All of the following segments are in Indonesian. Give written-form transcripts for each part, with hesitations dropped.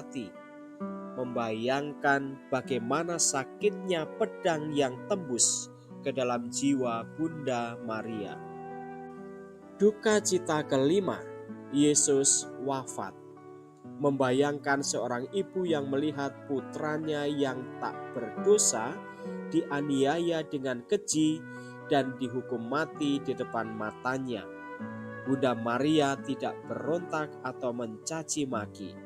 mati, membayangkan bagaimana sakitnya pedang yang tembus ke dalam jiwa Bunda Maria. Duka cita kelima, Yesus wafat. Membayangkan seorang ibu yang melihat putranya yang tak berdosa dianiaya dengan keji dan dihukum mati di depan matanya. Bunda Maria tidak berontak atau mencaci maki.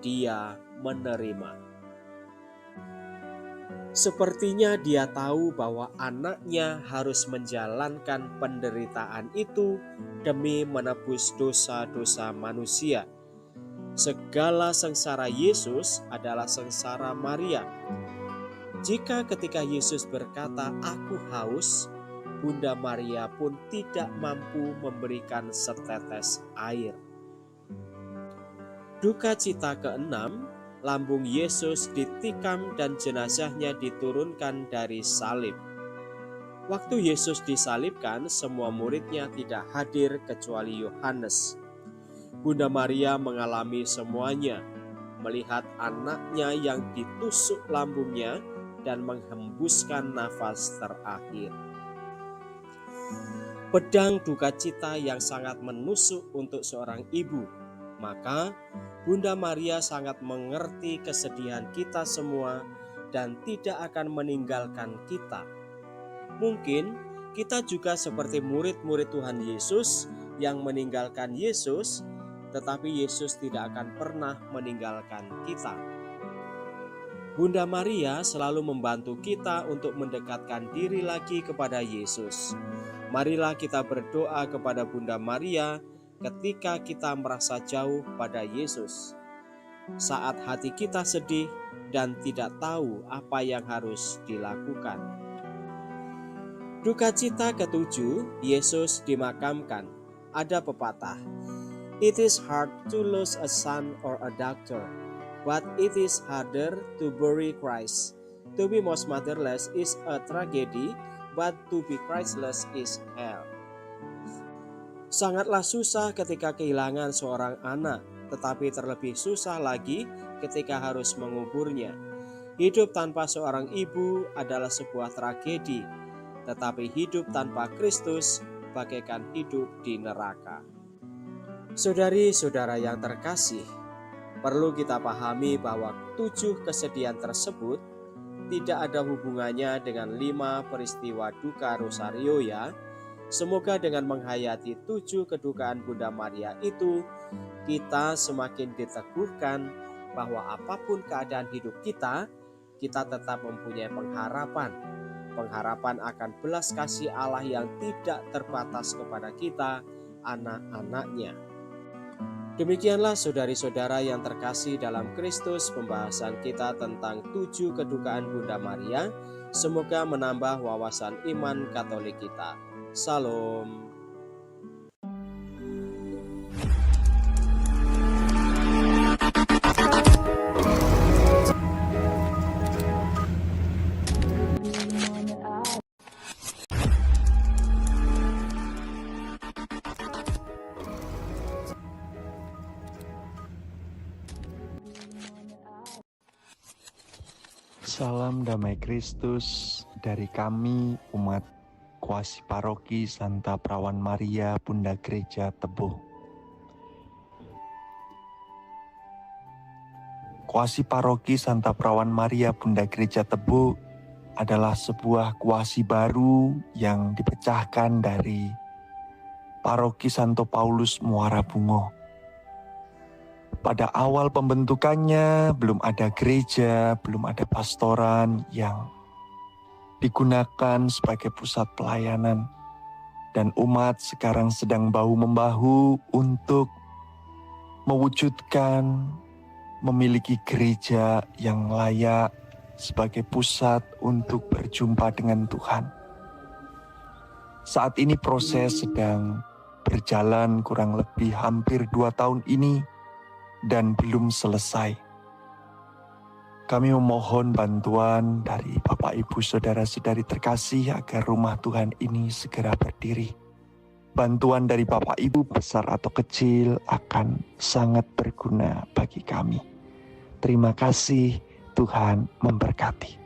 Dia menerima. Sepertinya dia tahu bahwa anaknya harus menjalankan penderitaan itu demi menebus dosa-dosa manusia. Segala sengsara Yesus adalah sengsara Maria. Jika ketika Yesus berkata, "Aku haus," Bunda Maria pun tidak mampu memberikan setetes air. Duka cita keenam, lambung Yesus ditikam dan jenazahnya diturunkan dari salib. Waktu Yesus disalibkan, semua muridnya tidak hadir kecuali Yohanes. Bunda Maria mengalami semuanya, melihat anaknya yang ditusuk lambungnya dan menghembuskan nafas terakhir. Pedang duka cita yang sangat menusuk untuk seorang ibu. Maka Bunda Maria sangat mengerti kesedihan kita semua dan tidak akan meninggalkan kita. Mungkin kita juga seperti murid-murid Tuhan Yesus yang meninggalkan Yesus, tetapi Yesus tidak akan pernah meninggalkan kita. Bunda Maria selalu membantu kita untuk mendekatkan diri lagi kepada Yesus. Marilah kita berdoa kepada Bunda Maria ketika kita merasa jauh pada Yesus. Saat hati kita sedih dan tidak tahu apa yang harus dilakukan. Duka cita ketujuh, Yesus dimakamkan. Ada pepatah, "It is hard to lose a son or a daughter, but it is harder to bury Christ. To be most motherless is a tragedy, but to be Christless is hell." Sangatlah susah ketika kehilangan seorang anak, tetapi terlebih susah lagi ketika harus menguburnya. Hidup tanpa seorang ibu adalah sebuah tragedi, tetapi hidup tanpa Kristus bagaikan hidup di neraka. Saudari-saudara yang terkasih, perlu kita pahami bahwa 7 kesedihan tersebut tidak ada hubungannya dengan 5 peristiwa duka Rosario ya. Semoga dengan menghayati 7 kedukaan Bunda Maria itu, kita semakin diteguhkan bahwa apapun keadaan hidup kita tetap mempunyai pengharapan. Pengharapan akan belas kasih Allah yang tidak terbatas kepada kita, anak-anaknya. Demikianlah saudari-saudara yang terkasih dalam Kristus, pembahasan kita tentang 7 kedukaan Bunda Maria. Semoga menambah wawasan iman Katolik kita. Salam. Salam damai Kristus dari kami umat Kuasi Paroki Santa Perawan Maria Bunda Gereja Tebo. Kuasi Paroki Santa Perawan Maria Bunda Gereja Tebo adalah sebuah kuasi baru yang dipecahkan dari Paroki Santo Paulus Muara Bungo. Pada awal pembentukannya belum ada gereja, belum ada pastoran yang digunakan sebagai pusat pelayanan. Dan umat sekarang sedang bahu-membahu untuk mewujudkan memiliki gereja yang layak sebagai pusat untuk berjumpa dengan Tuhan. Saat ini proses sedang berjalan kurang lebih hampir 2 tahun ini dan belum selesai. Kami memohon bantuan dari Bapak Ibu Saudara-saudari terkasih agar rumah Tuhan ini segera berdiri. Bantuan dari Bapak Ibu besar atau kecil akan sangat berguna bagi kami. Terima kasih, Tuhan memberkati.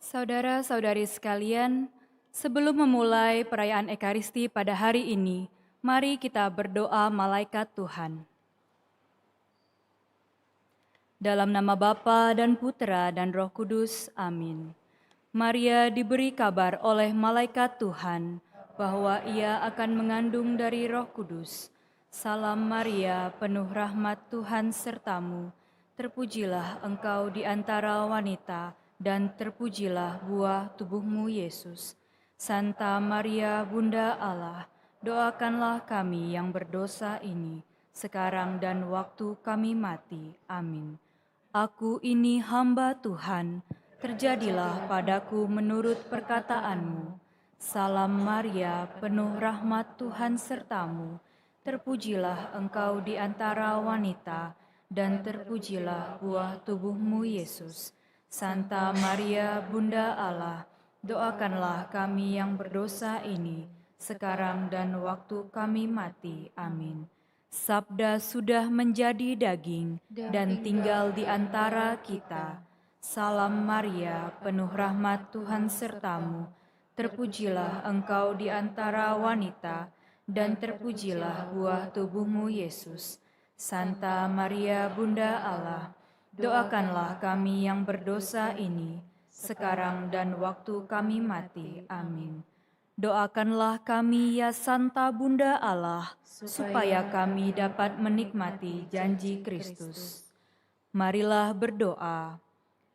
Saudara-saudari sekalian, sebelum memulai perayaan Ekaristi pada hari ini, mari kita berdoa malaikat Tuhan. Dalam nama Bapa dan Putra dan Roh Kudus, amin. Maria diberi kabar oleh malaikat Tuhan bahwa ia akan mengandung dari Roh Kudus. Salam Maria, penuh rahmat Tuhan sertamu, terpujilah engkau di antara wanita, dan terpujilah buah tubuhmu Yesus. Santa Maria, Bunda Allah, doakanlah kami yang berdosa ini, sekarang dan waktu kami mati. Amin. Aku ini hamba Tuhan, terjadilah padaku menurut perkataanmu. Salam Maria, penuh rahmat Tuhan sertamu, terpujilah engkau di antara wanita, dan terpujilah buah tubuhmu Yesus. Santa Maria, Bunda Allah, doakanlah kami yang berdosa ini, sekarang dan waktu kami mati. Amin. Sabda sudah menjadi daging dan tinggal di antara kita. Salam Maria, penuh rahmat Tuhan sertamu, terpujilah engkau di antara wanita, dan terpujilah buah tubuhmu Yesus. Santa Maria, Bunda Allah, doakanlah kami yang berdosa ini, sekarang dan waktu kami mati. Amin. Doakanlah kami ya Santa Bunda Allah, supaya kami dapat menikmati janji Kristus. Marilah berdoa.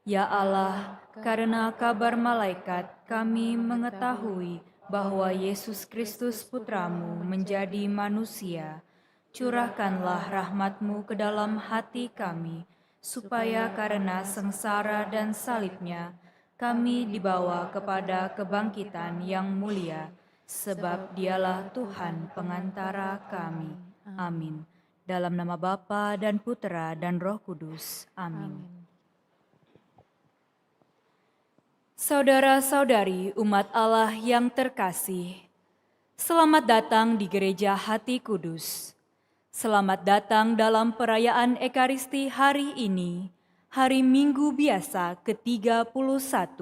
Ya Allah, karena kabar malaikat kami mengetahui bahwa Yesus Kristus Putramu menjadi manusia. Curahkanlah rahmat-Mu ke dalam hati kami, supaya karena sengsara dan salibnya, kami dibawa kepada kebangkitan yang mulia, sebab Dialah Tuhan pengantara kami. Amin. Dalam nama Bapa dan Putra dan Roh Kudus. Amin. Saudara-saudari umat Allah yang terkasih, selamat datang di Gereja Hati Kudus. Selamat datang dalam perayaan Ekaristi hari ini, hari Minggu biasa ke-31,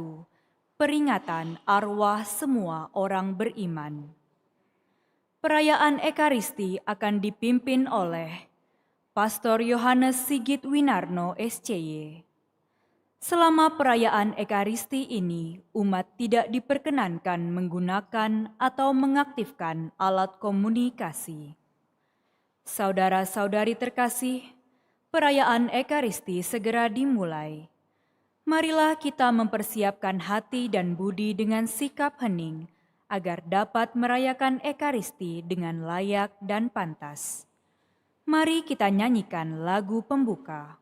peringatan arwah semua orang beriman. Perayaan Ekaristi akan dipimpin oleh Pastor Yohanes Sigit Winarno, SCY. Selama perayaan Ekaristi ini, umat tidak diperkenankan menggunakan atau mengaktifkan alat komunikasi. Saudara-saudari terkasih, perayaan Ekaristi segera dimulai. Marilah kita mempersiapkan hati dan budi dengan sikap hening, agar dapat merayakan Ekaristi dengan layak dan pantas. Mari kita nyanyikan lagu pembuka.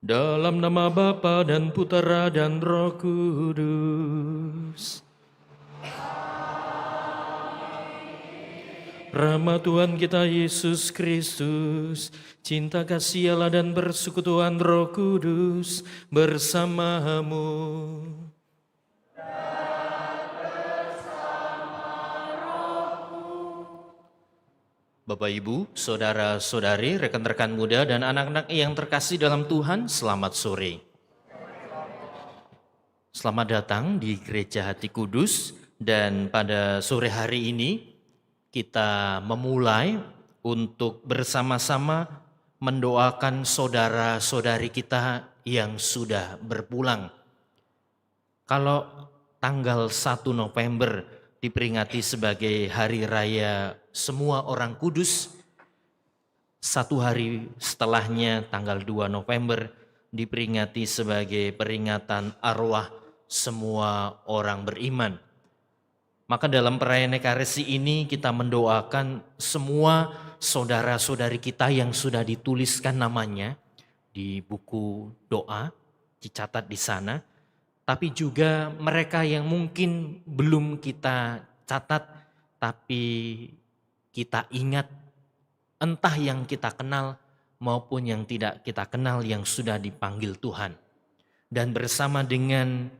Dalam nama Bapa dan Putera dan Roh Kudus. Rahmat Tuhan kita Yesus Kristus, cinta kasih Allah dan persekutuan Roh Kudus bersamamu. Bapak Ibu, saudara-saudari, rekan-rekan muda dan anak-anak yang terkasih dalam Tuhan, selamat sore. Selamat datang di Gereja Hati Kudus, dan pada sore hari ini kita memulai untuk bersama-sama mendoakan saudara-saudari kita yang sudah berpulang. Kalau tanggal 1 November diperingati sebagai Hari Raya Semua Orang Kudus, satu hari setelahnya tanggal 2 November diperingati sebagai peringatan arwah semua orang beriman. Maka dalam perayaan Ekaristi ini kita mendoakan semua saudara-saudari kita yang sudah dituliskan namanya di buku doa, dicatat di sana. Tapi juga mereka yang mungkin belum kita catat, tapi kita ingat, entah yang kita kenal maupun yang tidak kita kenal yang sudah dipanggil Tuhan. Dan bersama dengan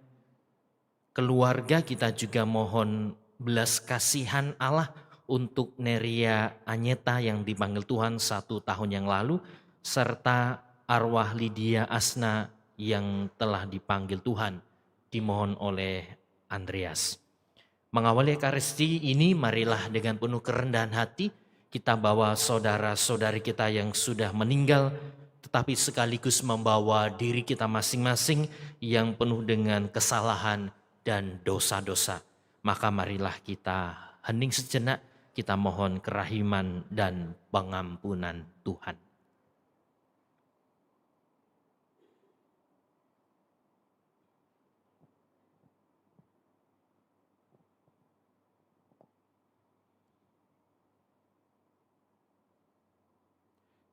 keluarga kita juga mohon belas kasihan Allah untuk Neria Anyeta yang dipanggil Tuhan 1 tahun yang lalu, serta arwah Lydia Asna yang telah dipanggil Tuhan, dimohon oleh Andreas. Mengawali Ekaristi ini, marilah dengan penuh kerendahan hati kita bawa saudara-saudari kita yang sudah meninggal, tetapi sekaligus membawa diri kita masing-masing yang penuh dengan kesalahan dan dosa-dosa. Maka marilah kita hening sejenak, kita mohon kerahiman dan pengampunan Tuhan.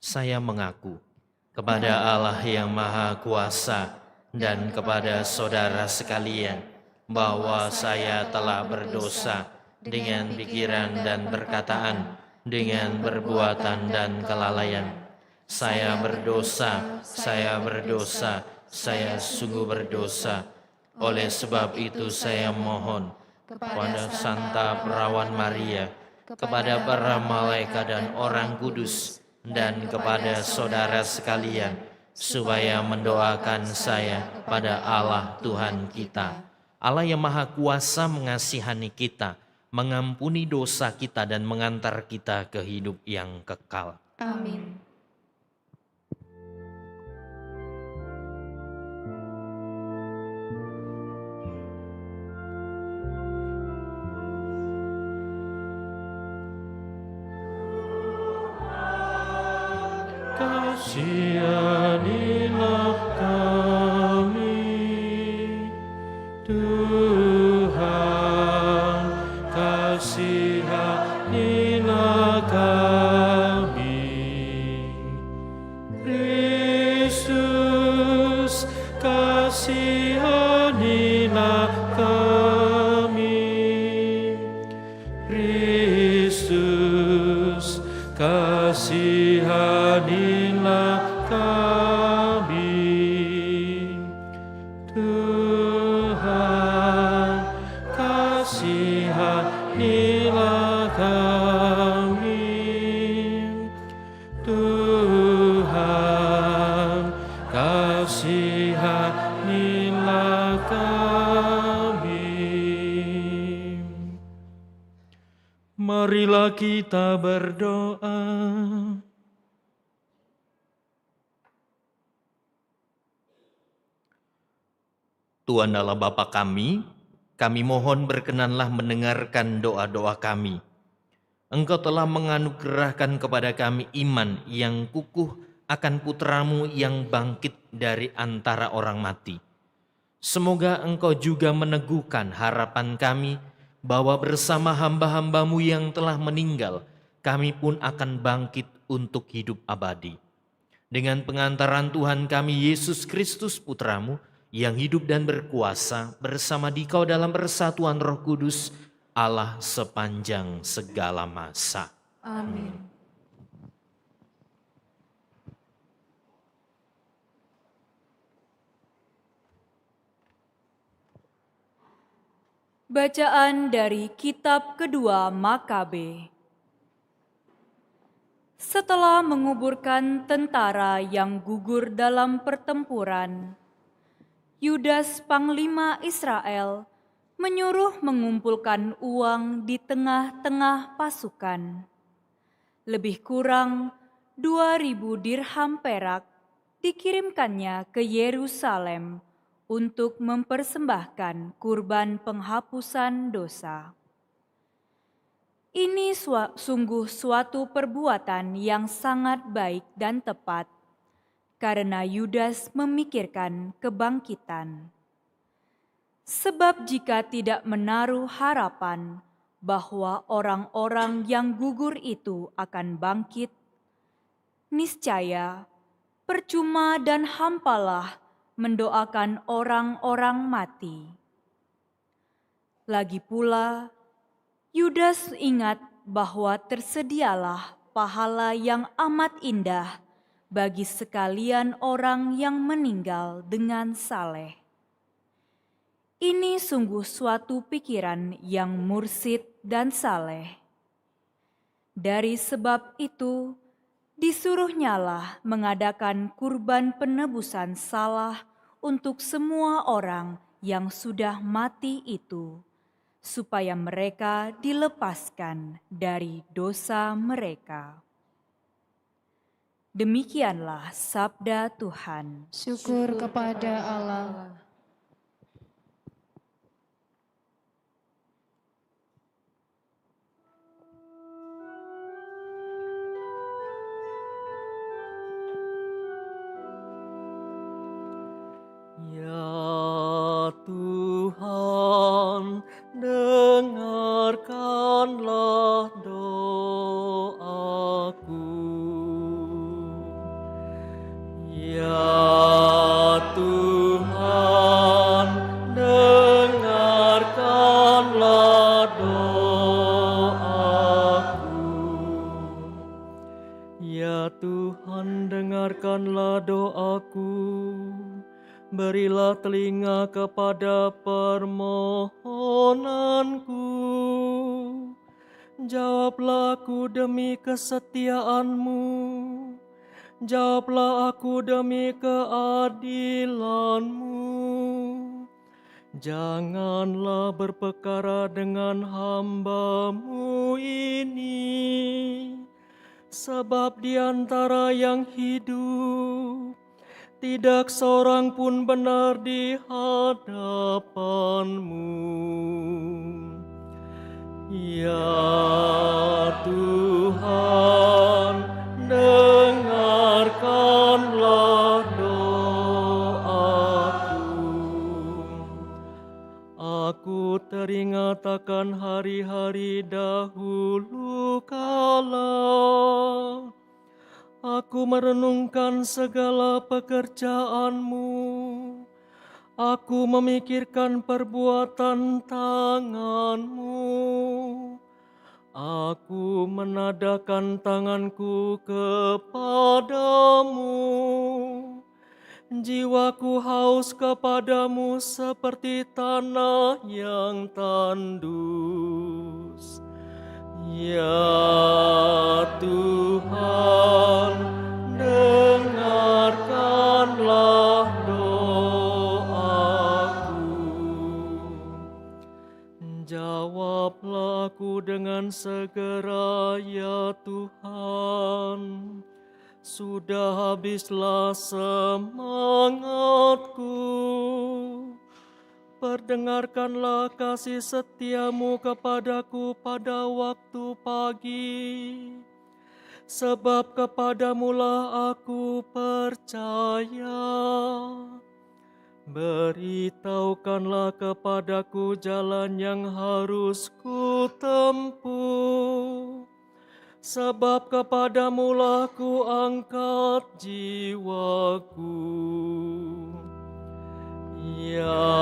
Saya mengaku kepada Allah yang Maha Kuasa dan kepada saudara sekalian bahwa saya telah berdosa dengan pikiran dan perkataan, dengan perbuatan dan kelalaian. Saya berdosa, saya sungguh berdosa. Oleh sebab itu saya mohon kepada Santa Perawan Maria, kepada para malaikat dan orang kudus, dan kepada saudara sekalian, supaya mendoakan saya pada Allah Tuhan kita. Allah yang Maha Kuasa mengasihani kita, mengampuni dosa kita dan mengantar kita ke hidup yang kekal. Amin. Kasihanilah kami, Tuhan, kasihanilah kami. Kristus, kasihanilah kami. Kristus, kasihanilah kami. Tuhan, kasihanilah kami. Tuhan, kasihanilah kami. Marilah kita berdoa. Tuhan Allah Bapa kami mohon berkenanlah mendengarkan doa-doa kami. Engkau telah menganugerahkan kepada kami iman yang kukuh akan putra-Mu yang bangkit dari antara orang mati. Semoga Engkau juga meneguhkan harapan kami bahwa bersama hamba-hamba-Mu yang telah meninggal, kami pun akan bangkit untuk hidup abadi. dengan pengantaran Tuhan kami Yesus Kristus Putramu, yang hidup dan berkuasa bersama Dikau dalam persatuan Roh Kudus, Allah sepanjang segala masa. Amin. Bacaan dari Kitab Kedua Makabe. Setelah menguburkan tentara yang gugur dalam pertempuran, Yudas panglima Israel menyuruh mengumpulkan uang di tengah-tengah pasukan. Lebih kurang 2.000 dirham perak dikirimkannya ke Yerusalem untuk mempersembahkan kurban penghapusan dosa. Ini sungguh suatu perbuatan yang sangat baik dan tepat, karena Yudas memikirkan kebangkitan. Sebab jika tidak menaruh harapan bahwa orang-orang yang gugur itu akan bangkit, niscaya percuma dan hampalah mendoakan orang-orang mati. Lagi pula, Yudas ingat bahwa tersedialah pahala yang amat indah bagi sekalian orang yang meninggal dengan saleh. Ini sungguh suatu pikiran yang mursyid dan saleh. Dari sebab itu, disuruhnyalah mengadakan kurban penebusan salah untuk semua orang yang sudah mati itu, supaya mereka dilepaskan dari dosa mereka. Demikianlah sabda Tuhan. Syukur kepada Allah. Ya Tuhan, dengarkanlah doaku. Ya Tuhan, dengarkanlah doaku. Ya Tuhan, dengarkanlah doaku. Berilah telinga kepada permohonanku. Jawablah aku demi kesetiaan-Mu. Jawablah aku demi keadilan-Mu. Janganlah berperkara dengan hamba-Mu ini, sebab di antara yang hidup tidak seorang pun benar di hadapan-Mu. Ya Tuhan, dengarkanlah doaku. Aku teringat akan hari-hari dahulu kala. Aku merenungkan segala pekerjaan-Mu. Aku memikirkan perbuatan tangan-Mu. Aku menadahkan tanganku kepadamu. Jiwaku haus kepadamu seperti tanah yang tandus. Ya Tuhan, dengarkanlah doaku. Jawablah aku dengan segera, ya Tuhan. Sudah habislah semangatku. Perdengarkanlah kasih setia-Mu kepadaku pada waktu pagi, sebab kepadamu-lah aku percaya. Beritahukanlah kepadaku jalan yang harus ku tempuh, sebab kepadamulah ku angkat jiwaku. Ya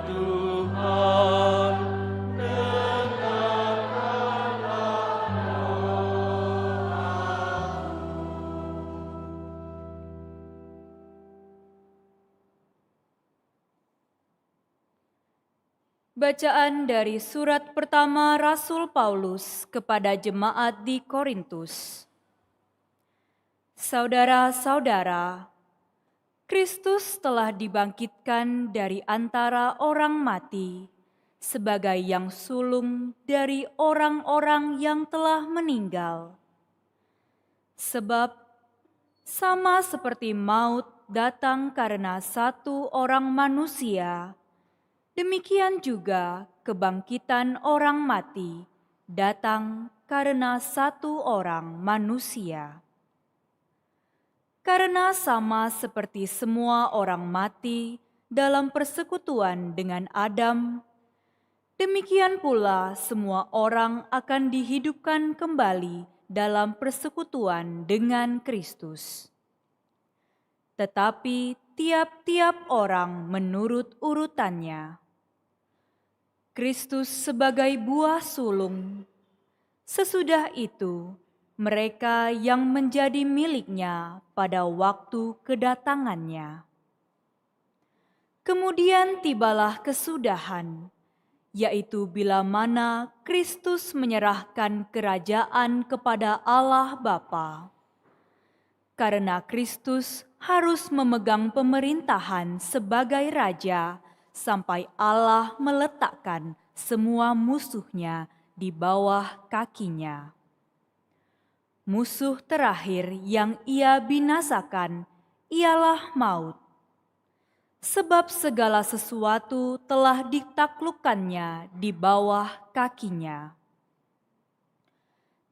Tuhan, Bacaan dari surat pertama Rasul Paulus kepada jemaat di Korintus. Saudara-saudara, Kristus telah dibangkitkan dari antara orang mati sebagai yang sulung dari orang-orang yang telah meninggal. Sebab sama seperti maut datang karena satu orang manusia, demikian juga kebangkitan orang mati datang karena satu orang manusia. Karena sama seperti semua orang mati dalam persekutuan dengan Adam, demikian pula semua orang akan dihidupkan kembali dalam persekutuan dengan Kristus. Tetapi tiap-tiap orang menurut urutannya. Kristus sebagai buah sulung, sesudah itu mereka yang menjadi miliknya pada waktu kedatangannya. Kemudian tibalah kesudahan, yaitu bila mana Kristus menyerahkan kerajaan kepada Allah Bapa. Karena Kristus harus memegang pemerintahan sebagai raja sampai Allah meletakkan semua musuhnya di bawah kakinya. Musuh terakhir yang ia binasakan ialah maut. Sebab segala sesuatu telah ditaklukkannya di bawah kakinya.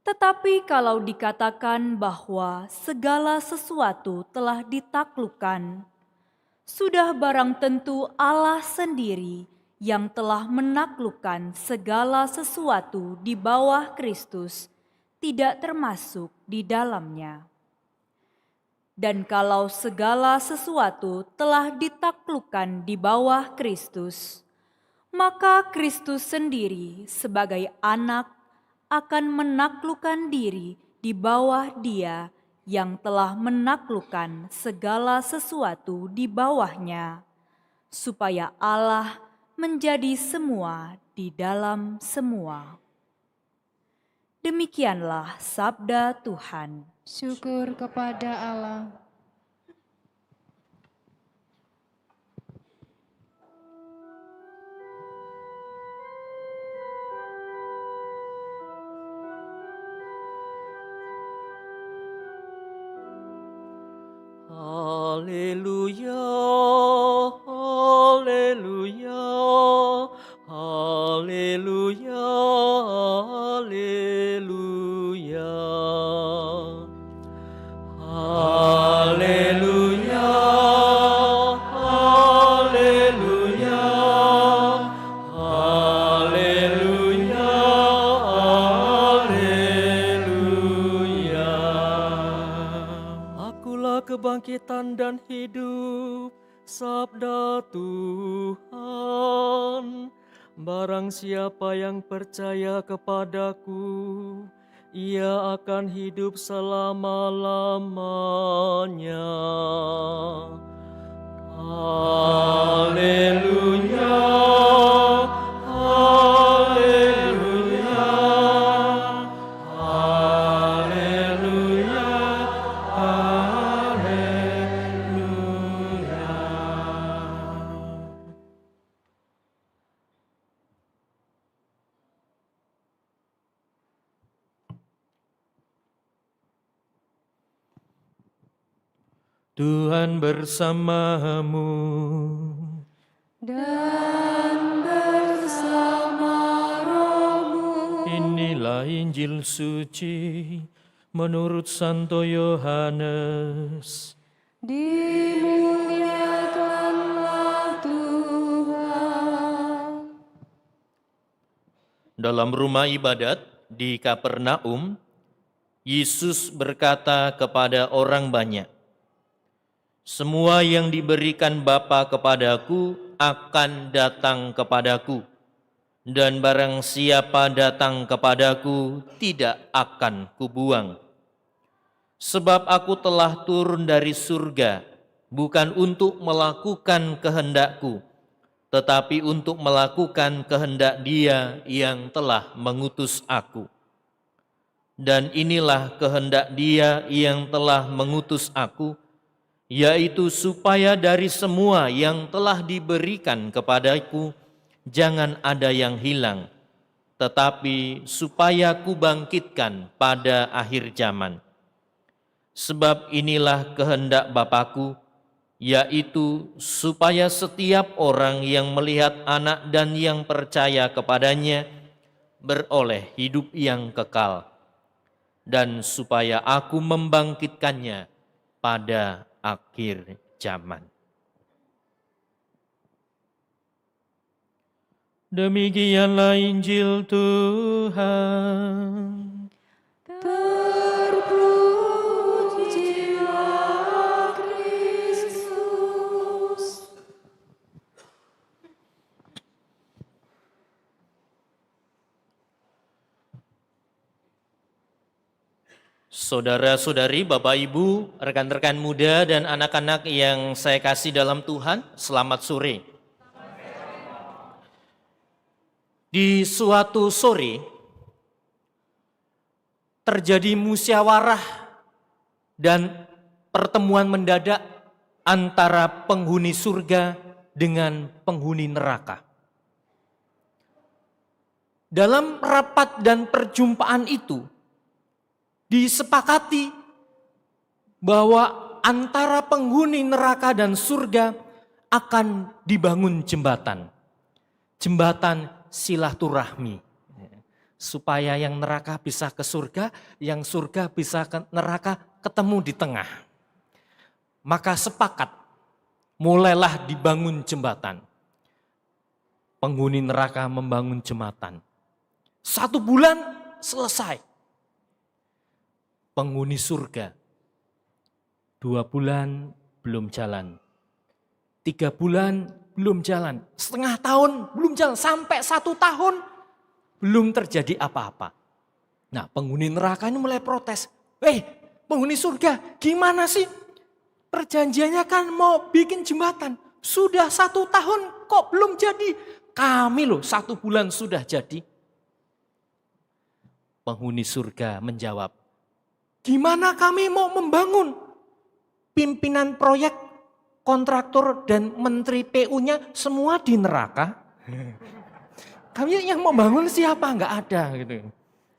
Tetapi kalau dikatakan bahwa segala sesuatu telah ditaklukkan, sudah barang tentu Allah sendiri yang telah menaklukkan segala sesuatu di bawah Kristus tidak termasuk di dalamnya. Dan kalau segala sesuatu telah ditaklukkan di bawah Kristus, maka Kristus sendiri sebagai anak akan menaklukkan diri di bawah Dia yang telah menaklukkan segala sesuatu di bawahnya, supaya Allah menjadi semua di dalam semua. Demikianlah sabda Tuhan. Syukur kepada Allah. Haleluya, haleluya, haleluya, haleluya. Haleluya, haleluya, haleluya, haleluya. Akulah kebangkitan dan hidup, sabda Tuhan. Barang siapa yang percaya kepadaku, ia akan hidup selama-lamanya. Haleluya, haleluya, haleluya, haleluya. Tuhan bersamamu. Dan bersama rohmu. Inilah Injil suci menurut Santo Yohanes. Dimuliakanlah Tuhan. Dalam rumah ibadat di Kapernaum, Yesus berkata kepada orang banyak, "Semua yang diberikan Bapa kepadaku akan datang kepadaku, dan barang siapa datang kepadaku tidak akan kubuang. Sebab aku telah turun dari surga, bukan untuk melakukan kehendakku, tetapi untuk melakukan kehendak Dia yang telah mengutus aku. Dan inilah kehendak Dia yang telah mengutus aku, yaitu supaya dari semua yang telah diberikan kepadaku, jangan ada yang hilang, tetapi supaya kubangkitkan pada akhir zaman. Sebab inilah kehendak Bapa-Ku, yaitu supaya setiap orang yang melihat Anak dan yang percaya kepadanya beroleh hidup yang kekal, dan supaya Aku membangkitkannya pada akhir zaman." Demikianlah Injil Tuhan. Terpujilah Kristus. Saudara-saudari, Bapak Ibu, rekan-rekan muda dan anak-anak yang saya kasih dalam Tuhan, selamat sore. Di suatu sore terjadi musyawarah dan pertemuan mendadak antara penghuni surga dengan penghuni neraka. Dalam rapat dan perjumpaan itu disepakati bahwa antara penghuni neraka dan surga akan dibangun jembatan. Jembatan silaturahmi. Supaya yang neraka bisa ke surga, yang surga bisa ke neraka, ketemu di tengah. Maka sepakat, mulailah dibangun jembatan. Penghuni neraka membangun jembatan. 1 bulan selesai. Penghuni surga 2 bulan belum jalan, 3 bulan belum jalan, setengah tahun belum jalan, sampai 1 tahun belum terjadi apa-apa. Nah, penghuni neraka ini mulai protes. Penghuni surga, gimana sih? Perjanjiannya kan mau bikin jembatan, sudah 1 tahun kok belum jadi? Kami loh 1 bulan sudah jadi. Penghuni surga menjawab, gimana kami mau membangun? Pimpinan proyek, kontraktor, dan menteri PU-nya semua di neraka. Kami yang membangun siapa? Enggak ada gitu.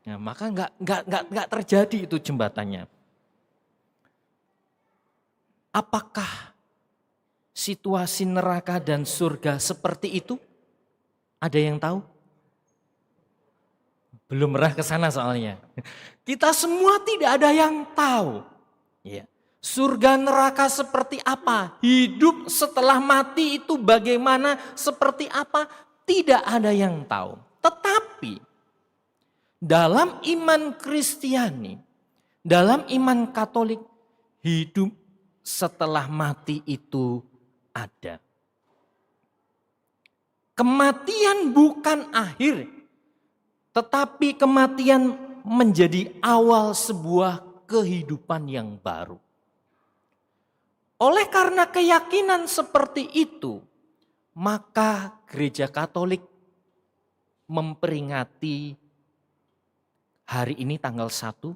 Nah, maka enggak terjadi itu jembatannya. Apakah situasi neraka dan surga seperti itu? Ada yang tahu? Belum pernah ke sana soalnya. Kita semua tidak ada yang tahu. Ya. Surga neraka seperti apa? Hidup setelah mati itu bagaimana? Seperti apa? Tidak ada yang tahu. Tetapi dalam iman Kristiani, dalam iman Katolik, hidup setelah mati itu ada. Kematian bukan akhir, tetapi kematian menjadi awal sebuah kehidupan yang baru. Oleh karena keyakinan seperti itu, maka Gereja Katolik memperingati hari ini tanggal 1,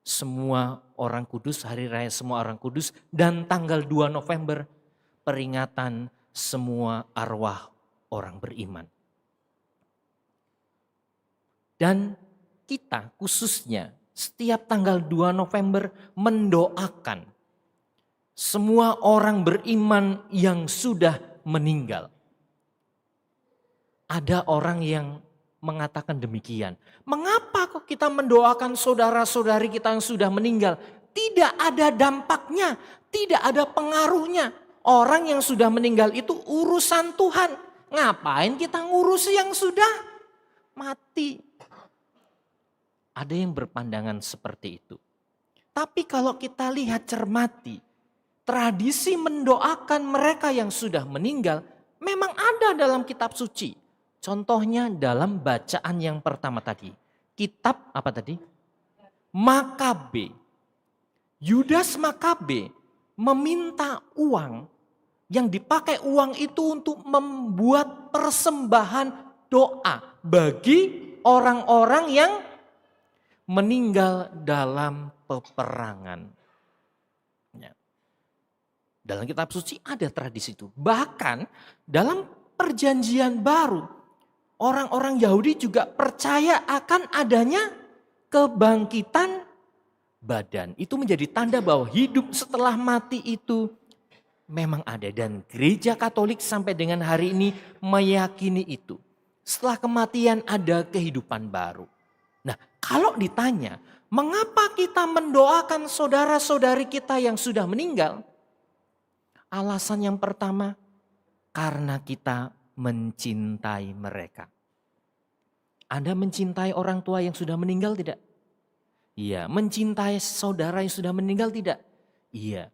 semua orang kudus, Hari Raya Semua Orang Kudus, dan tanggal 2 November, peringatan semua arwah orang beriman. Dan kita khususnya setiap tanggal 2 November mendoakan semua orang beriman yang sudah meninggal. Ada orang yang mengatakan demikian. Mengapa kok kita mendoakan saudara-saudari kita yang sudah meninggal? Tidak ada dampaknya, tidak ada pengaruhnya. Orang yang sudah meninggal itu urusan Tuhan. Ngapain kita ngurusi yang sudah mati? Ada yang berpandangan seperti itu. Tapi kalau kita lihat cermati, tradisi mendoakan mereka yang sudah meninggal memang ada dalam kitab suci. Contohnya dalam bacaan yang pertama tadi. Kitab apa tadi? Makabe. Yudas Makabe meminta uang yang dipakai uang itu untuk membuat persembahan doa bagi orang-orang yang meninggal dalam peperangan. Ya. Dalam kitab suci ada tradisi itu. Bahkan dalam perjanjian baru, orang-orang Yahudi juga percaya akan adanya kebangkitan badan. Itu menjadi tanda bahwa hidup setelah mati itu memang ada. Dan gereja Katolik sampai dengan hari ini meyakini itu. Setelah kematian ada kehidupan baru. Nah, kalau ditanya, mengapa kita mendoakan saudara-saudari kita yang sudah meninggal? Alasan yang pertama, karena kita mencintai mereka. Anda mencintai orang tua yang sudah meninggal tidak? Iya. Mencintai saudara yang sudah meninggal tidak? Iya.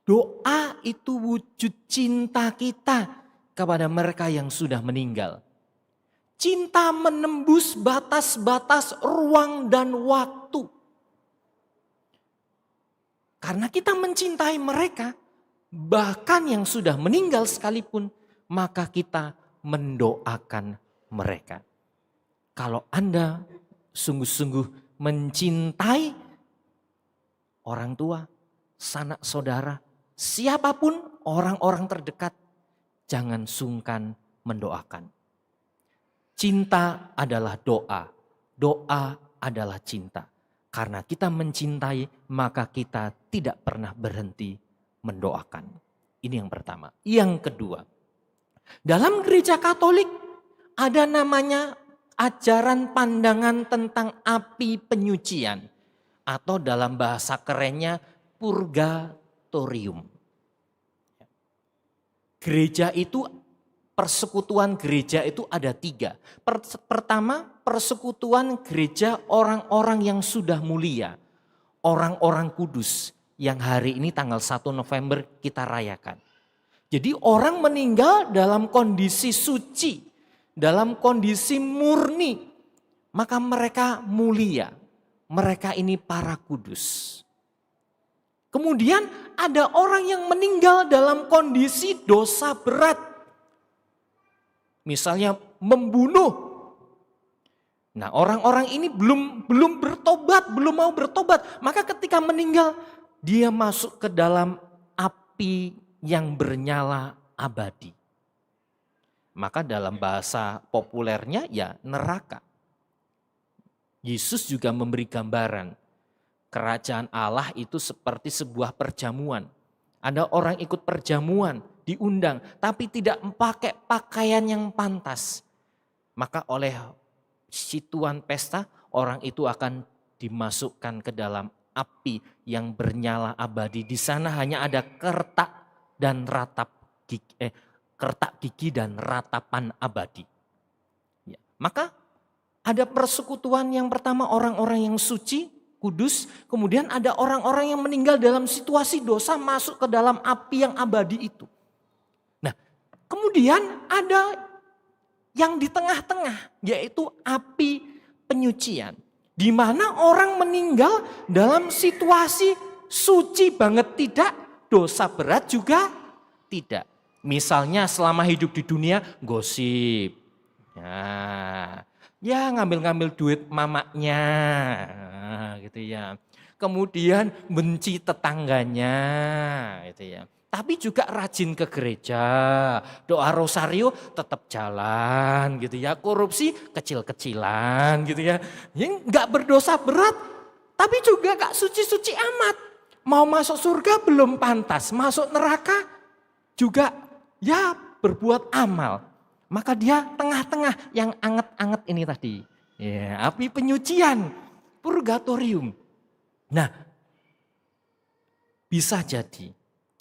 Doa itu wujud cinta kita kepada mereka yang sudah meninggal. Cinta menembus batas-batas ruang dan waktu. Karena kita mencintai mereka, bahkan yang sudah meninggal sekalipun, maka kita mendoakan mereka. Kalau Anda sungguh-sungguh mencintai orang tua, sanak saudara, siapapun orang-orang terdekat, jangan sungkan mendoakan. Cinta adalah doa, doa adalah cinta. Karena kita mencintai, maka kita tidak pernah berhenti mendoakan. Ini yang pertama. Yang kedua, dalam gereja Katolik ada namanya ajaran pandangan tentang api penyucian. Atau dalam bahasa kerennya purgatorium. Gereja itu, persekutuan gereja itu ada 3. Pertama, persekutuan gereja orang-orang yang sudah mulia. Orang-orang kudus yang hari ini tanggal 1 November kita rayakan. Jadi orang meninggal dalam kondisi suci, dalam kondisi murni, maka mereka mulia. Mereka ini para kudus. Kemudian ada orang yang meninggal dalam kondisi dosa berat. Misalnya membunuh. Nah, orang-orang ini belum bertobat, belum mau bertobat. Maka ketika meninggal, dia masuk ke dalam api yang bernyala abadi. Maka dalam bahasa populernya ya neraka. Yesus juga memberi gambaran. Kerajaan Allah itu seperti sebuah perjamuan. Ada orang ikut perjamuan, diundang, tapi tidak memakai pakaian yang pantas. Maka oleh si tuan pesta, orang itu akan dimasukkan ke dalam api yang bernyala abadi. Di sana hanya ada kertak dan kertak gigi dan ratapan abadi. Ya. Maka ada persekutuan yang pertama orang-orang yang suci, kudus. Kemudian ada orang-orang yang meninggal dalam situasi dosa masuk ke dalam api yang abadi itu. Nah, kemudian ada yang di tengah-tengah, yaitu api penyucian. Di mana orang meninggal dalam situasi suci banget tidak, dosa berat juga tidak. Misalnya selama hidup di dunia gosip. Ya ngambil-ngambil duit mamaknya, gitu ya. Kemudian benci tetangganya, gitu ya. Tapi juga rajin ke gereja, doa rosario tetap jalan, gitu ya. Korupsi kecil-kecilan, gitu ya. Yang nggak berdosa berat, tapi juga gak suci-suci amat. Mau masuk surga belum pantas, masuk neraka juga ya berbuat amal. Maka dia tengah-tengah yang anget-anget ini tadi. Ya, api penyucian, purgatorium. Nah, bisa jadi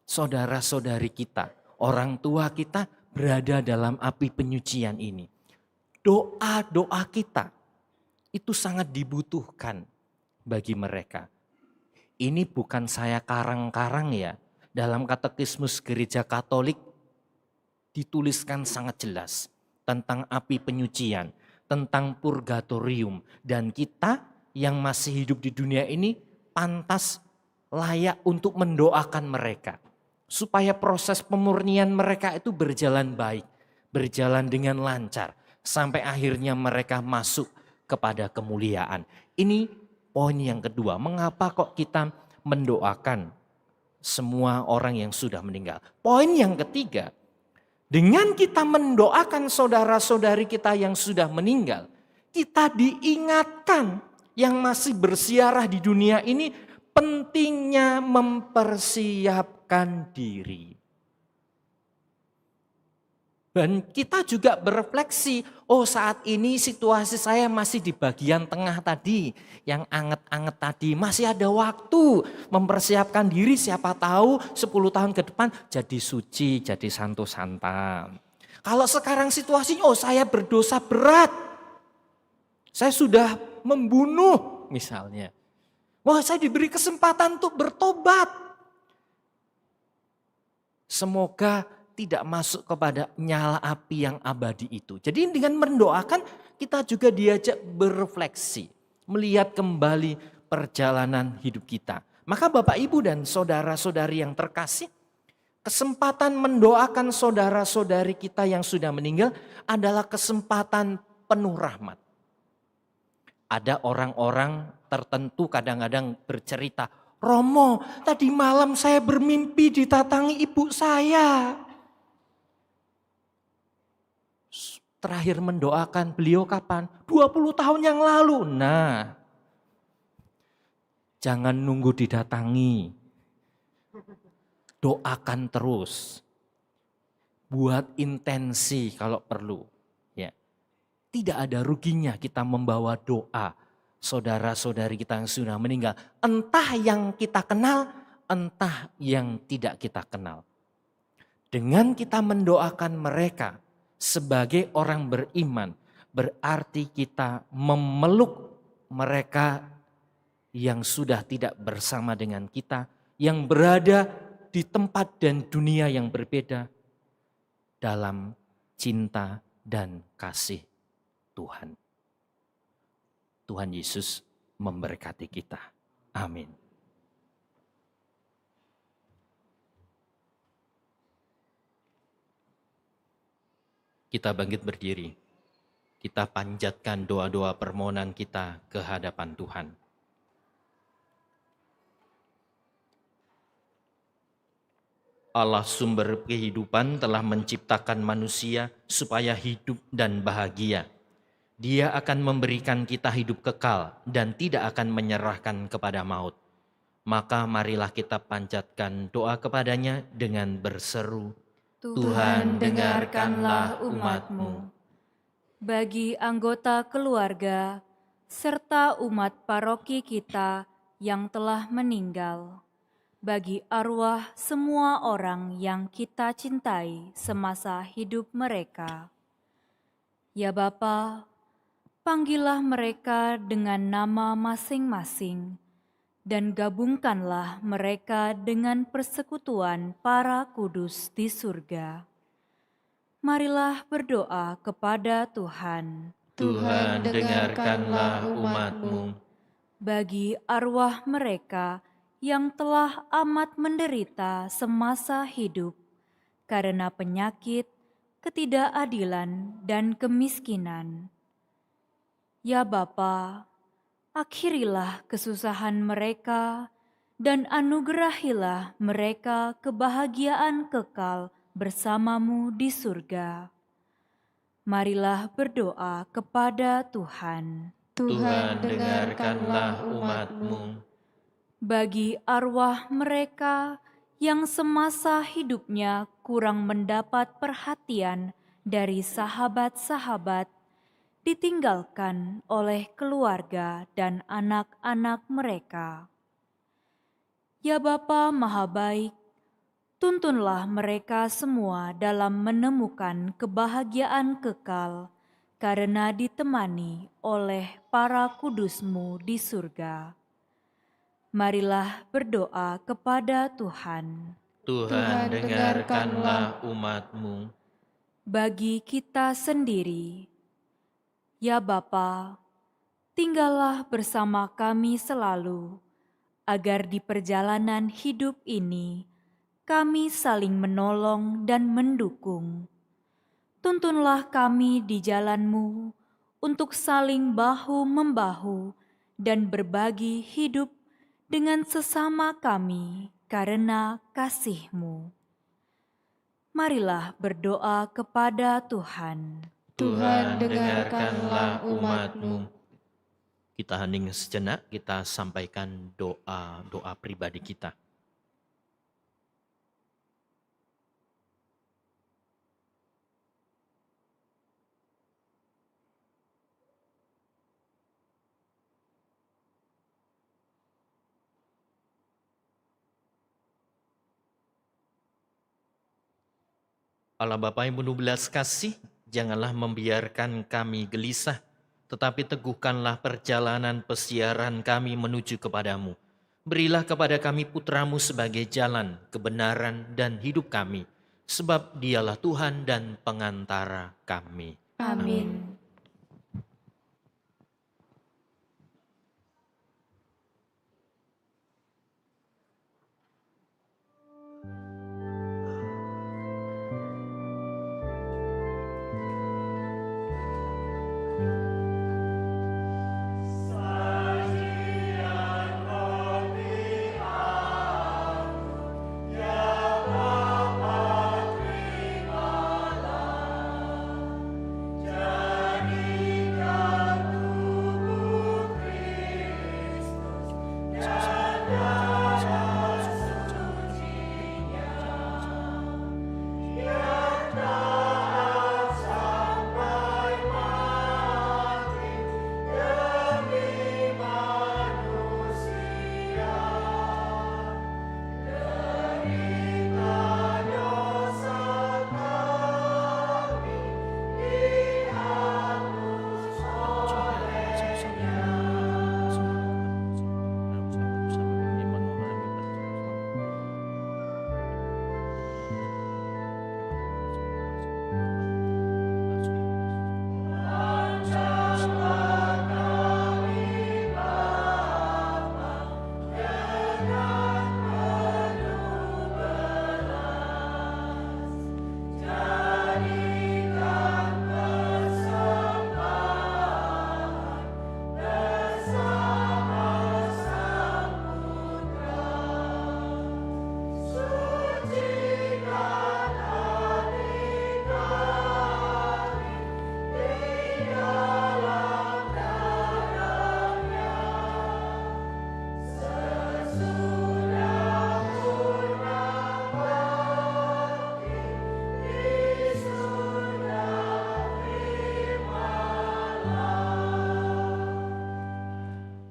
saudara-saudari kita, orang tua kita berada dalam api penyucian ini. Doa-doa kita itu sangat dibutuhkan bagi mereka. Ini bukan saya karang-karang ya. Dalam katekismus gereja Katolik dituliskan sangat jelas tentang api penyucian, tentang purgatorium. Dan kita yang masih hidup di dunia ini pantas layak untuk mendoakan mereka. Supaya proses pemurnian mereka itu berjalan baik, berjalan dengan lancar. Sampai akhirnya mereka masuk kepada kemuliaan. Ini poin yang kedua, mengapa kok kita mendoakan semua orang yang sudah meninggal. Poin yang ketiga, dengan kita mendoakan saudara-saudari kita yang sudah meninggal, kita diingatkan yang masih bersiarah di dunia ini pentingnya mempersiapkan diri. Dan kita juga berefleksi, oh saat ini situasi saya masih di bagian tengah tadi, yang anget-anget tadi. Masih ada waktu mempersiapkan diri, siapa tahu 10 tahun ke depan jadi suci, jadi santo santa. Kalau sekarang situasinya, oh saya berdosa berat. Saya sudah membunuh misalnya. Wah saya diberi kesempatan untuk bertobat. Semoga tidak masuk kepada nyala api yang abadi itu. Jadi dengan mendoakan kita juga diajak berefleksi. Melihat kembali perjalanan hidup kita. Maka Bapak Ibu dan saudara-saudari yang terkasih. Kesempatan mendoakan saudara-saudari kita yang sudah meninggal adalah kesempatan penuh rahmat. Ada orang-orang tertentu kadang-kadang bercerita, Romo tadi malam saya bermimpi didatangi ibu saya. Terakhir mendoakan beliau kapan? 20 tahun yang lalu. Nah, jangan nunggu didatangi. Doakan terus. Buat intensi kalau perlu. Ya. Tidak ada ruginya kita membawa doa saudara-saudari kita yang sudah meninggal. Entah yang kita kenal, entah yang tidak kita kenal. Dengan kita mendoakan mereka, sebagai orang beriman, berarti kita memeluk mereka yang sudah tidak bersama dengan kita, yang berada di tempat dan dunia yang berbeda dalam cinta dan kasih Tuhan. Tuhan Yesus memberkati kita. Amin. Kita bangkit berdiri. Kita panjatkan doa-doa permohonan kita ke hadapan Tuhan. Allah sumber kehidupan telah menciptakan manusia supaya hidup dan bahagia. Dia akan memberikan kita hidup kekal dan tidak akan menyerahkan kepada maut. Maka marilah kita panjatkan doa kepadanya dengan berseru, Tuhan dengarkanlah umat-Mu. Bagi anggota keluarga serta umat paroki kita yang telah meninggal, bagi arwah semua orang yang kita cintai semasa hidup mereka. Ya Bapa, panggillah mereka dengan nama masing-masing, dan gabungkanlah mereka dengan persekutuan para kudus di surga. Marilah berdoa kepada Tuhan. Tuhan dengarkanlah umat-Mu. Bagi arwah mereka yang telah amat menderita semasa hidup karena penyakit, ketidakadilan, dan kemiskinan. Ya Bapa, akhirilah kesusahan mereka dan anugerahilah mereka kebahagiaan kekal bersamamu di surga. Marilah berdoa kepada Tuhan. Tuhan dengarkanlah umat-Mu. Bagi arwah mereka yang semasa hidupnya kurang mendapat perhatian dari sahabat-sahabat, ditinggalkan oleh keluarga dan anak-anak mereka. Ya Bapa Maha Baik, tuntunlah mereka semua dalam menemukan kebahagiaan kekal karena ditemani oleh para kudus-Mu di surga. Marilah berdoa kepada Tuhan. Tuhan, dengarkanlah umat-Mu. Bagi kita sendiri, ya Bapa, tinggallah bersama kami selalu, agar di perjalanan hidup ini kami saling menolong dan mendukung. Tuntunlah kami di jalan-Mu untuk saling bahu-membahu dan berbagi hidup dengan sesama kami karena kasih-Mu. Marilah berdoa kepada Tuhan. Tuhan, dengarkanlah umat-Mu. Kita hening sejenak, kita sampaikan doa pribadi kita. Allah Bapa yang penuh belas kasih, janganlah membiarkan kami gelisah, tetapi teguhkanlah perjalanan pesiaran kami menuju kepadamu. Berilah kepada kami putra-Mu sebagai jalan, kebenaran, dan hidup kami, sebab Dialah Tuhan dan pengantara kami. Amin.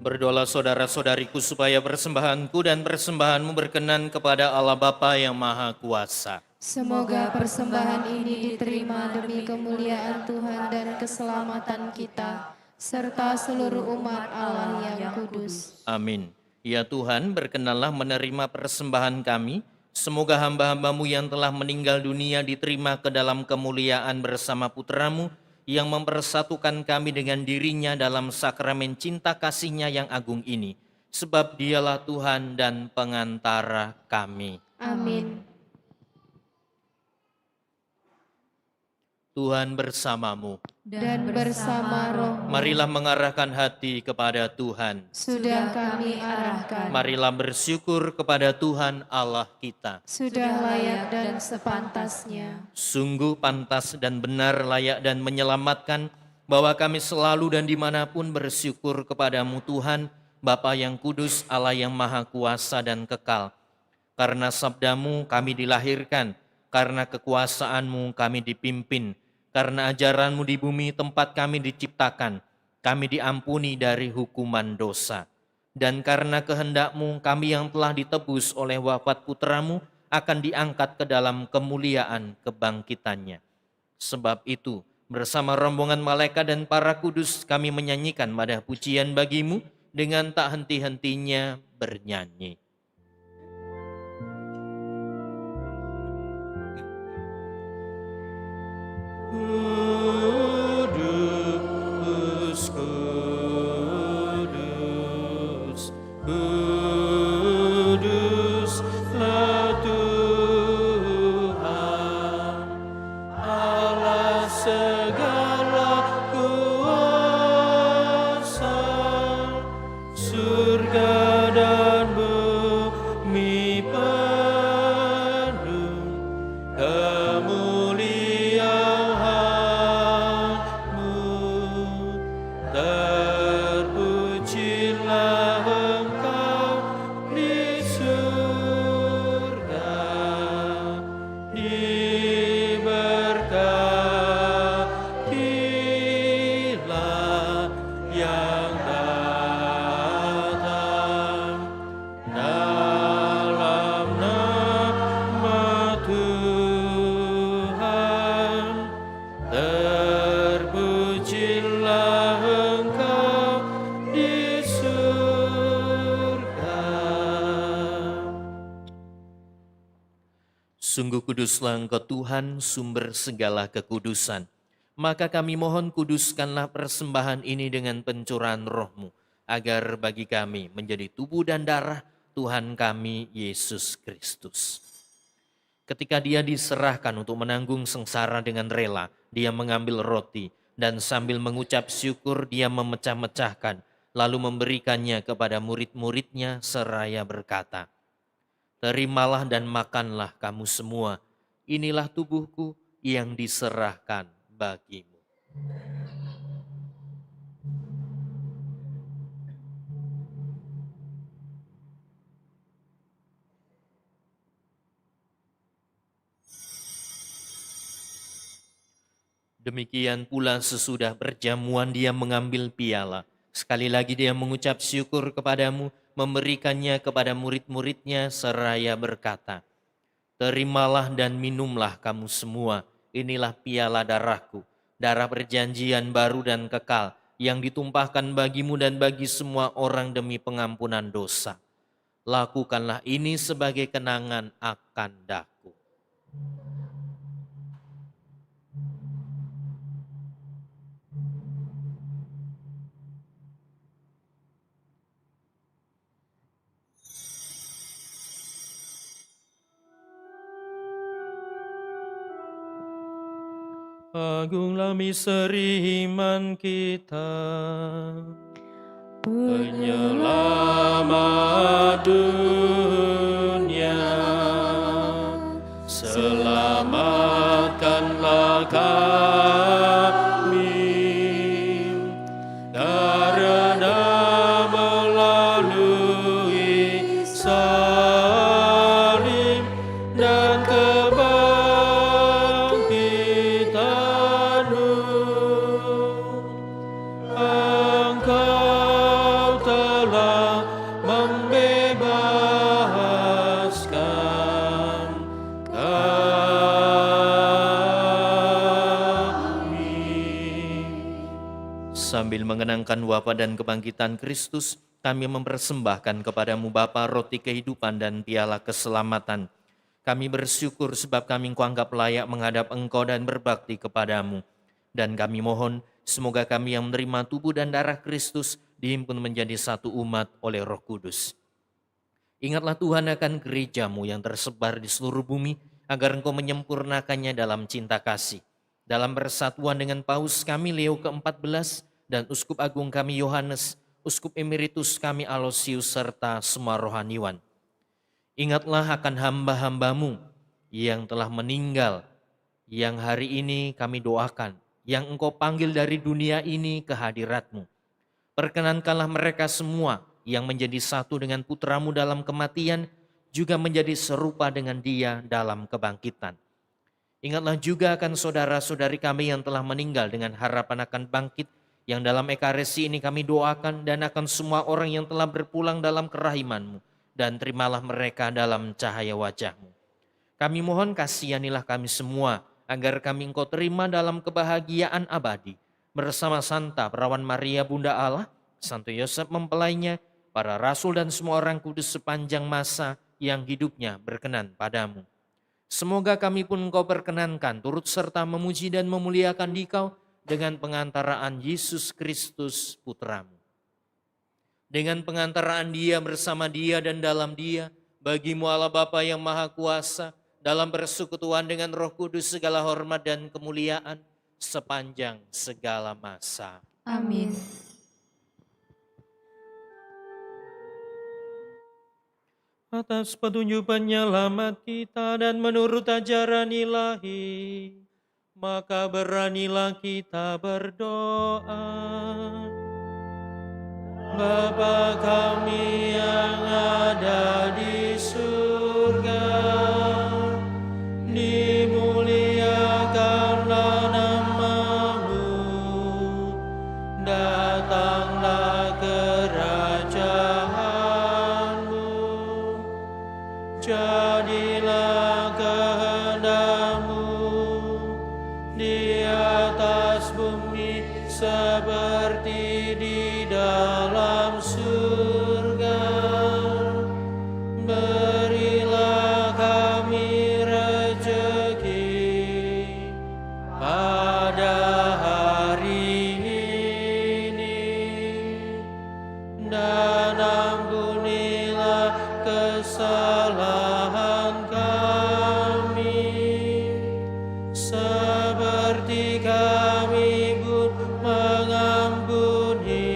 Berdoalah saudara-saudariku supaya persembahanku dan persembahanmu berkenan kepada Allah Bapa yang Maha Kuasa. Semoga persembahan ini diterima demi kemuliaan Tuhan dan keselamatan kita, serta seluruh umat Allah yang kudus. Amin. Ya Tuhan, berkenanlah menerima persembahan kami. Semoga hamba-hambamu yang telah meninggal dunia diterima ke dalam kemuliaan bersama Putra-Mu, yang mempersatukan kami dengan dirinya dalam sakramen cinta kasih-Nya yang agung ini. Sebab Dialah Tuhan dan pengantara kami. Amin. Tuhan bersamamu. Dan bersama roh, Marilah mengarahkan hati kepada Tuhan. sudah kami arahkan. Marilah bersyukur kepada Tuhan Allah kita. Sudah layak dan sepantasnya. Sungguh pantas dan benar, layak dan menyelamatkan, bahwa kami selalu dan dimanapun bersyukur kepadamu Tuhan, Bapa yang kudus, Allah yang maha kuasa dan kekal. Karena sabdamu kami dilahirkan, karena kekuasaanmu kami dipimpin, karena ajaranmu di bumi tempat kami diciptakan, kami diampuni dari hukuman dosa. Dan karena kehendakmu kami yang telah ditebus oleh wafat Putramu akan diangkat ke dalam kemuliaan kebangkitannya. Sebab itu bersama rombongan malaikat dan para kudus kami menyanyikan madah pujian bagi-Mu dengan tak henti-hentinya bernyanyi. Kudus, kudus, kuduslah Tuhan, Allah segala kuasa, surga dan bumi penuh kemuliaan-Mu. Terpujilah Engkau di surga, diberkatilah yang datang dalam nama Tuhan. Terpujilah Engkau di surga. Sungguh kuduslah Engkau Tuhan, sumber segala kekudusan. Maka kami mohon kuduskanlah persembahan ini dengan pencurahan Roh-Mu, agar bagi kami menjadi tubuh dan darah Tuhan kami Yesus Kristus. Ketika Dia diserahkan untuk menanggung sengsara dengan rela, Dia mengambil roti dan sambil mengucap syukur Dia memecah-mecahkan, lalu memberikannya kepada murid-muridnya seraya berkata, "Terimalah dan makanlah kamu semua, inilah tubuhku yang diserahkan bagimu." Demikian pula sesudah berjamuan Dia mengambil piala. Sekali lagi Dia mengucap syukur kepadamu, memberikannya kepada murid-muridnya seraya berkata, "Terimalah dan minumlah kamu semua, inilah piala darahku, darah perjanjian baru dan kekal, yang ditumpahkan bagimu dan bagi semua orang demi pengampunan dosa. Lakukanlah ini sebagai kenangan akan daku." Agunglah misteri iman kita, penyelamat dunia, selamatkanlah kami, karena melalui salib dan Engkau telah membebaskan kami. Sambil mengenangkan wafat dan kebangkitan Kristus, kami mempersembahkan kepadamu Bapa roti kehidupan dan piala keselamatan. Kami bersyukur sebab kami Engkau anggap layak menghadap Engkau dan berbakti kepadamu. Dan kami mohon, semoga kami yang menerima tubuh dan darah Kristus dihimpun menjadi satu umat oleh Roh Kudus. Ingatlah Tuhan akan gerejamu yang tersebar di seluruh bumi, agar Engkau menyempurnakannya dalam cinta kasih. Dalam persatuan dengan Paus kami Leo ke-14 dan Uskup Agung kami Yohanes, Uskup Emeritus kami Aloysius serta semua rohaniwan. Ingatlah akan hamba-hambamu yang telah meninggal, yang hari ini kami doakan, yang Engkau panggil dari dunia ini ke hadirat-Mu. Perkenankanlah mereka semua yang menjadi satu dengan putra-Mu dalam kematian, juga menjadi serupa dengan Dia dalam kebangkitan. Ingatlah juga akan saudara-saudari kami yang telah meninggal dengan harapan akan bangkit, yang dalam Ekaresi ini kami doakan, dan akan semua orang yang telah berpulang dalam kerahiman-Mu, dan terimalah mereka dalam cahaya wajah-Mu. Kami mohon kasihanilah kami semua, agar kami Engkau terima dalam kebahagiaan abadi, bersama Santa Perawan Maria Bunda Allah, Santo Yosef mempelainya, para rasul dan semua orang kudus sepanjang masa yang hidupnya berkenan padamu. Semoga kami pun Engkau perkenankan turut serta memuji dan memuliakan Dikau dengan pengantaraan Yesus Kristus Putramu. Dengan pengantaraan Dia, bersama Dia dan dalam Dia, bagimu Allah Bapa yang Maha Kuasa, dalam persekutuan dengan Roh Kudus segala hormat dan kemuliaan sepanjang segala masa. Amin. Atas petunjuk penyelamat kita dan menurut ajaran ilahi, maka beranilah kita berdoa. Bapa kami yang ada di surga, dimuliakanlah nama-Mu, datanglah kerajaan-Mu, jadilah kehendak-Mu di atas bumi seperti di dalam surga. Berilah kami rejeki pada hari ini, dan ampunilah kesalahan kami, seperti kami pun mengampuni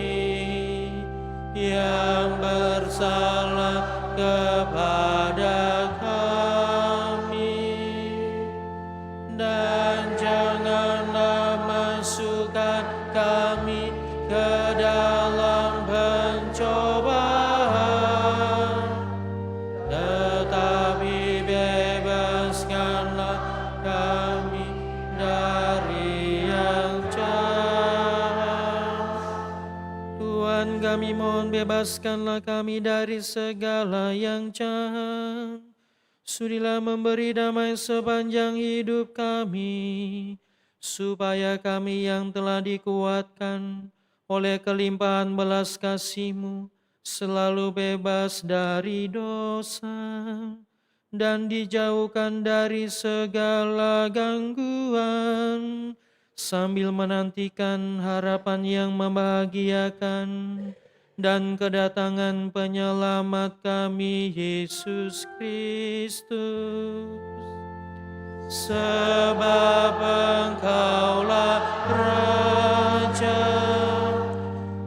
yang bersalah kepada kami. Dan janganlah masukkan kami ke dalam pencobaan, tetapi bebaskanlah kami dari yang jahat. Tuhan, kami mohon bebaskanlah kami dari segala yang jahat. Sudilah memberi damai sepanjang hidup kami, supaya kami yang telah dikuatkan oleh kelimpahan belas kasih-Mu selalu bebas dari dosa dan dijauhkan dari segala gangguan, sambil menantikan harapan yang membahagiakan dan kedatangan penyelamat kami, Yesus Kristus. Sebab Engkaulah Raja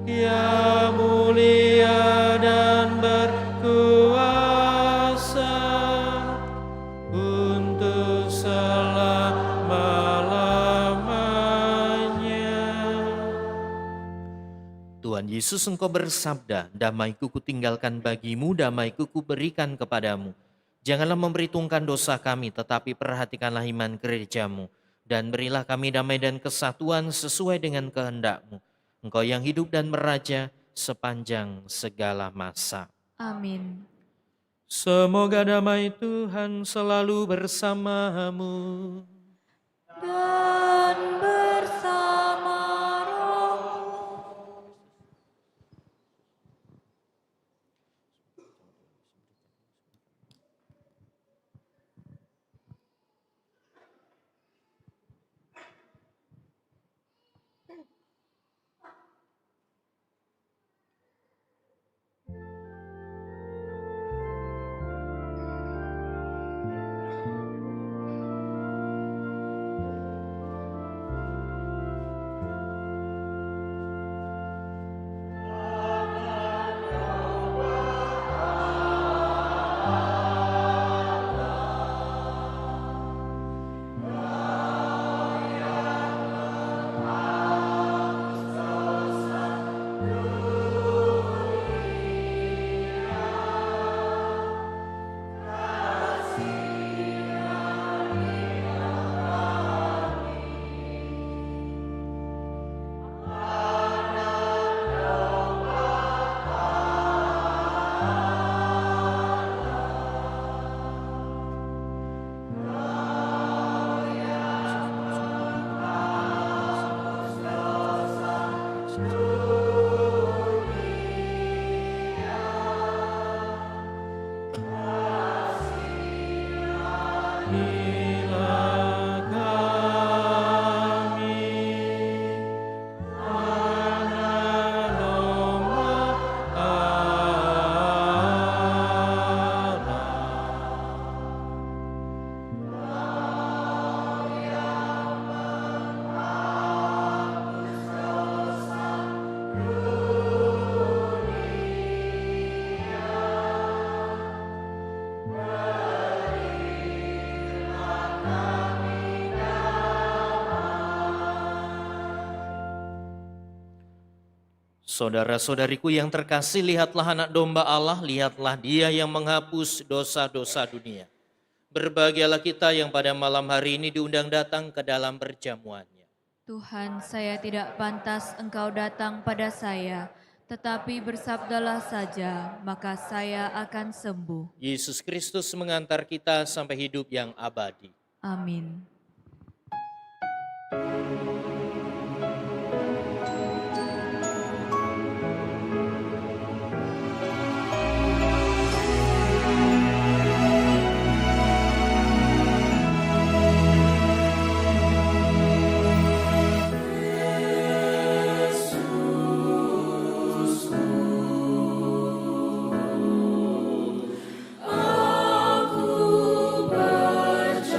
yang mulia dan berkuasa untuk selama-lamanya. Tuhan Yesus, Engkau bersabda, damai-Ku kutinggalkan bagimu, damai-Ku kuberikan kepadamu. Janganlah memperhitungkan dosa kami, tetapi perhatikanlah iman gereja-Mu. Dan berilah kami damai dan kesatuan sesuai dengan kehendak-Mu. Engkau yang hidup dan meraja sepanjang segala masa. Amin. Semoga damai Tuhan selalu bersamamu. Dan bersama roh. Saudara-saudariku yang terkasih, lihatlah anak domba Allah, lihatlah Dia yang menghapus dosa-dosa dunia. Berbahagialah kita yang pada malam hari ini diundang datang ke dalam perjamuannya. Tuhan, saya tidak pantas Engkau datang pada saya, tetapi bersabdalah saja, maka saya akan sembuh. Yesus Kristus mengantar kita sampai hidup yang abadi. Amin. Aku percaya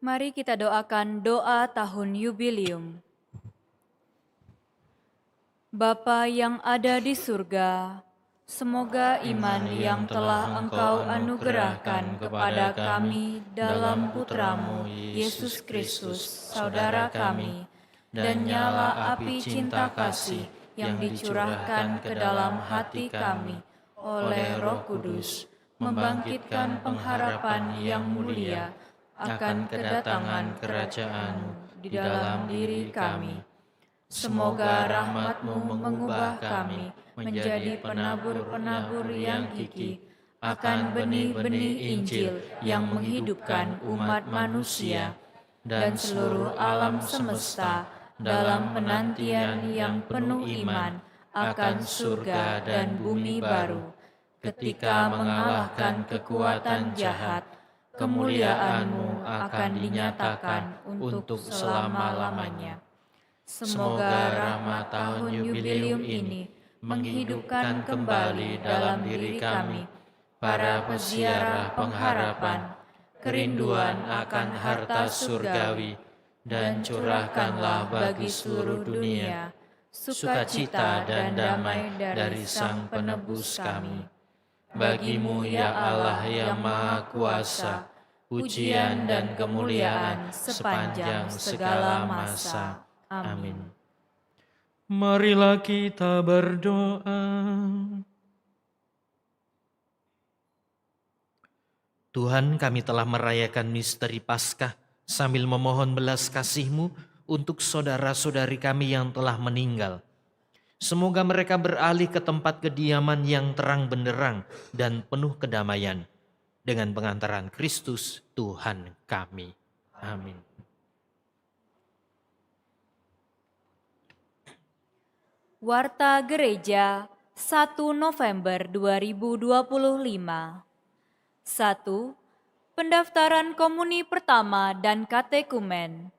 Mari kita doakan doa tahun yubileum. Bapa yang ada di surga, semoga iman yang telah Engkau anugerahkan kepada kami dalam Putramu, Yesus Kristus, Saudara kami, dan nyala api cinta kasih yang dicurahkan ke dalam hati kami oleh Roh Kudus, membangkitkan pengharapan yang mulia akan kedatangan kerajaan-Mu di dalam diri kami. Semoga rahmat-Mu mengubah kami menjadi penabur-penabur yang gigih akan benih-benih Injil yang menghidupkan umat manusia dan seluruh alam semesta dalam penantian yang penuh iman akan surga dan bumi baru, ketika mengalahkan kekuatan jahat, kemuliaan-Mu akan dinyatakan untuk selama-lamanya. Semoga rahmat tahun yubileum ini menghidupkan kembali dalam diri kami para peziarah pengharapan, kerinduan akan harta surgawi, dan curahkanlah bagi seluruh dunia sukacita dan damai dari Sang Penebus kami. Bagi-Mu ya Allah yang Maha Kuasa, pujian dan kemuliaan sepanjang segala masa. Amin. Marilah kita berdoa. Tuhan, kami telah merayakan misteri Paskah sambil memohon belas kasih-Mu untuk saudara-saudari kami yang telah meninggal. Semoga mereka beralih ke tempat kediaman yang terang benderang dan penuh kedamaian dengan pengantaran Kristus Tuhan kami. Amin. Warta Gereja 1 November 2025. 1. Pendaftaran komuni pertama dan katekumen.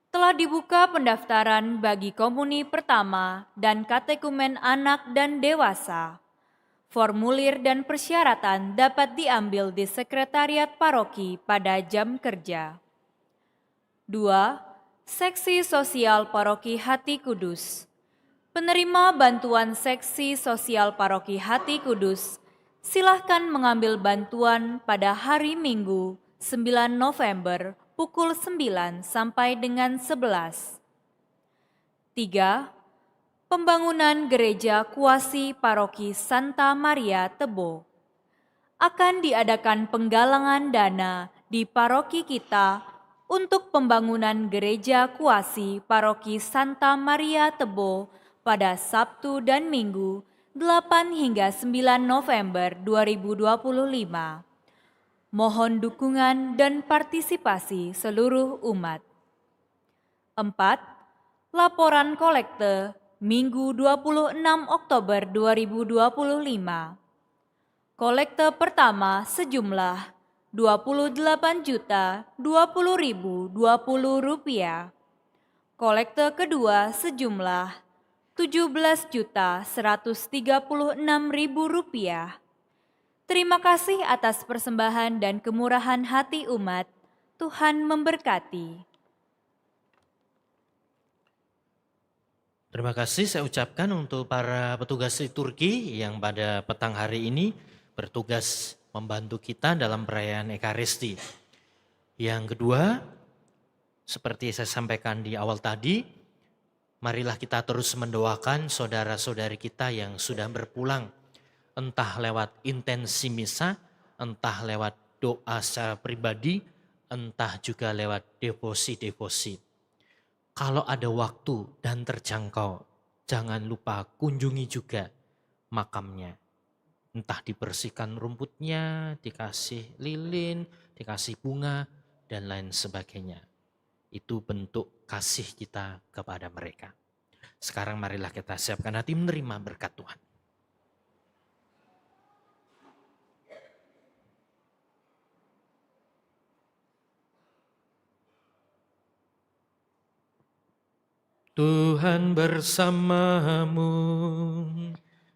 Telah dibuka pendaftaran bagi komuni pertama dan katekumen anak dan dewasa. Formulir dan persyaratan dapat diambil di sekretariat paroki pada jam kerja. 2. Seksi Sosial Paroki Hati Kudus. Penerima bantuan Seksi Sosial Paroki Hati Kudus, silahkan mengambil bantuan pada hari Minggu 9 November pukul 9 sampai dengan 11. 3. Pembangunan Gereja Kuasi Paroki Santa Maria Tebo. Akan diadakan penggalangan dana di paroki kita untuk pembangunan Gereja Kuasi Paroki Santa Maria Tebo pada Sabtu dan Minggu 8 hingga 9 November 2025. Mohon dukungan dan partisipasi seluruh umat. 4. Laporan kolekte Minggu 26 Oktober 2025. Kolekte pertama sejumlah Rp28.020.020. Kolekte kedua sejumlah Rp17.136.000. Terima kasih atas persembahan dan kemurahan hati umat. Tuhan memberkati. Terima kasih saya ucapkan untuk para petugas liturgi yang pada petang hari ini bertugas membantu kita dalam perayaan Ekaristi. Yang kedua, seperti saya sampaikan di awal tadi, marilah kita terus mendoakan saudara-saudari kita yang sudah berpulang, entah lewat intensi misa, entah lewat doa secara pribadi, entah juga lewat devosi-devosi. Kalau ada waktu dan terjangkau, jangan lupa kunjungi juga makamnya. Entah dibersihkan rumputnya, dikasih lilin, dikasih bunga, dan lain sebagainya. Itu bentuk kasih kita kepada mereka. Sekarang marilah kita siapkan hati menerima berkat Tuhan. Tuhan bersamamu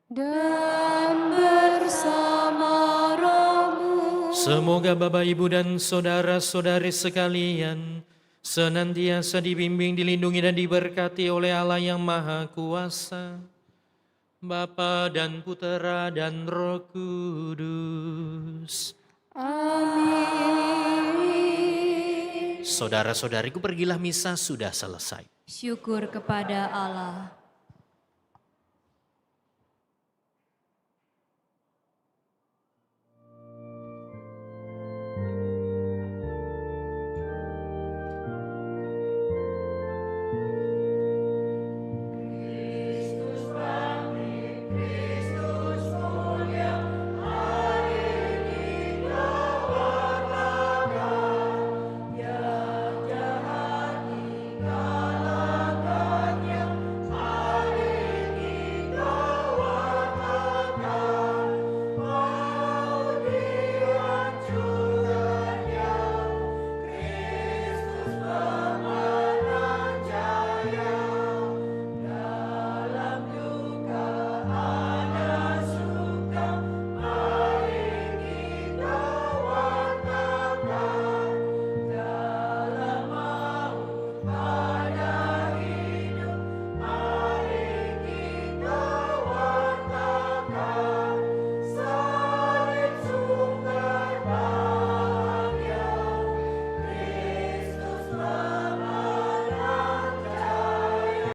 dan bersama rohmu. Semoga Bapak, Ibu, dan saudara-saudari sekalian senantiasa dibimbing, dilindungi, dan diberkati oleh Allah yang Maha Kuasa, Bapa dan Putera dan Roh Kudus. Amin. Saudara-saudariku, pergilah, misa sudah selesai. Syukur kepada Allah.